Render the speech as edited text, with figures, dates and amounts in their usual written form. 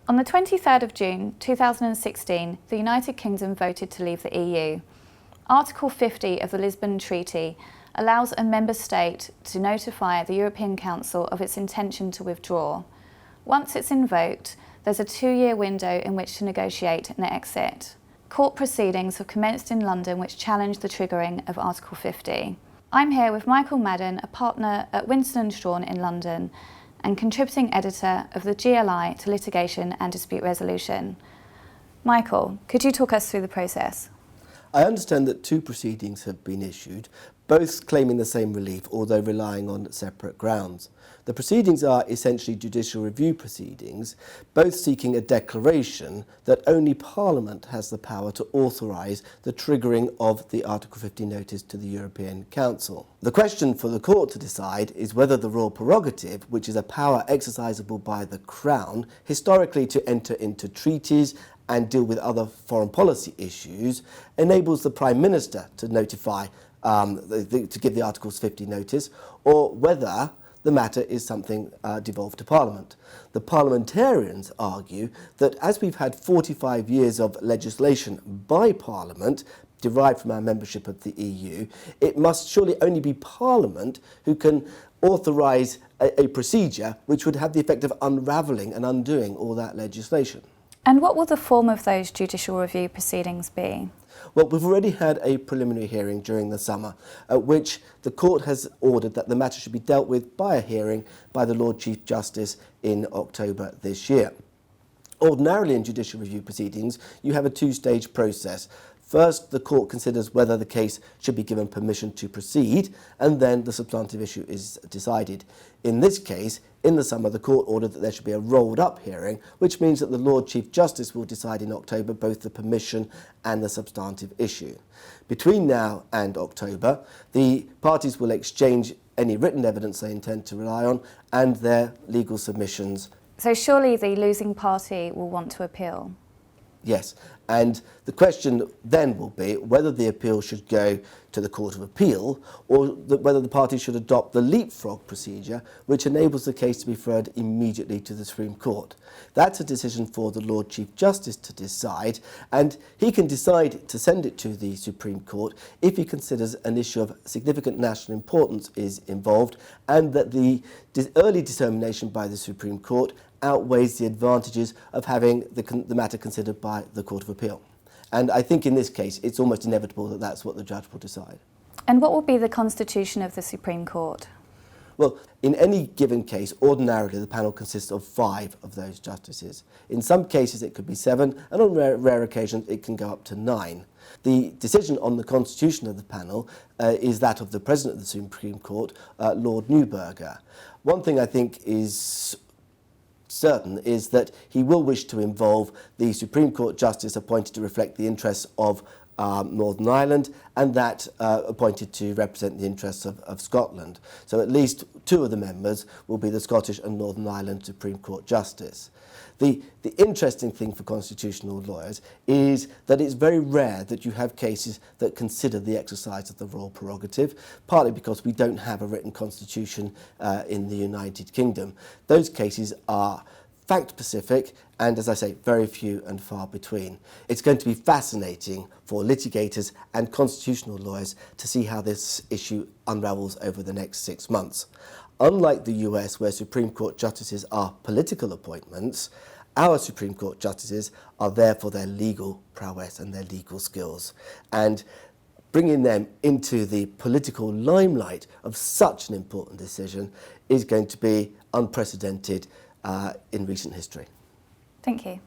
On the 23rd of June 2016, the United Kingdom voted to leave the EU. Article 50 of the Lisbon Treaty allows a member state to notify the European Council of its intention to withdraw. Once it's invoked, there's a 2-year window in which to negotiate an exit. Court proceedings have commenced in London which challenge the triggering of Article 50. I'm here with Michael Madden, a partner at Winston Strawn in London and contributing editor of the GLI to Litigation and Dispute Resolution. Michael, could you talk us through the process? I understand that 2 proceedings have been issued, both claiming the same relief, although relying on separate grounds. The proceedings are essentially judicial review proceedings, both seeking a declaration that only Parliament has the power to authorise the triggering of the Article 50 notice to the European Council. The question for the court to decide is whether the royal prerogative, which is a power exercisable by the Crown, historically to enter into treaties and deal with other foreign policy issues, enables the Prime Minister to notify, to give the Articles 50 notice, or whether the matter is something devolved to Parliament. The parliamentarians argue that as we've had 45 years of legislation by Parliament, derived from our membership of the EU, it must surely only be Parliament who can authorise a procedure which would have the effect of unravelling and undoing all that legislation. And what will the form of those judicial review proceedings be? Well, we've already had a preliminary hearing during the summer at which the court has ordered that the matter should be dealt with by a hearing by the Lord Chief Justice in October this year. Ordinarily in judicial review proceedings, you have a 2-stage process. First, the court considers whether the case should be given permission to proceed, and then the substantive issue is decided. In this case, in the summer, the court ordered that there should be a rolled-up hearing, which means that the Lord Chief Justice will decide in October both the permission and the substantive issue. Between now and October, the parties will exchange any written evidence they intend to rely on and their legal submissions. So surely the losing party will want to appeal? Yes, and the question then will be whether the appeal should go to the Court of Appeal or whether the party should adopt the leapfrog procedure, which enables the case to be referred immediately to the Supreme Court. That's a decision for the Lord Chief Justice to decide, and he can decide to send it to the Supreme Court if he considers an issue of significant national importance is involved and that the early determination by the Supreme Court outweighs the advantages of having the matter considered by the Court of Appeal. And I think in this case, it's almost inevitable that that's what the judge will decide. And what will be the constitution of the Supreme Court? Well, in any given case, ordinarily the panel consists of 5 of those justices. In some cases it could be 7, and on rare occasions it can go up to 9. The decision on the constitution of the panel is that of the President of the Supreme Court, Lord Neuberger. One thing I think is certain is that he will wish to involve the Supreme Court Justice appointed to reflect the interests of Northern Ireland and that appointed to represent the interests of Scotland. So at least 2 of the members will be the Scottish and Northern Ireland Supreme Court Justice. The interesting thing for constitutional lawyers is that it's very rare that you have cases that consider the exercise of the royal prerogative, partly because we don't have a written constitution in the United Kingdom. Those cases are fact-specific and, as I say, very few and far between. It's going to be fascinating for litigators and constitutional lawyers to see how this issue unravels over the next 6 months. Unlike the US, where Supreme Court justices are political appointments, our Supreme Court justices are there for their legal prowess and their legal skills. And bringing them into the political limelight of such an important decision is going to be unprecedented in recent history. Thank you.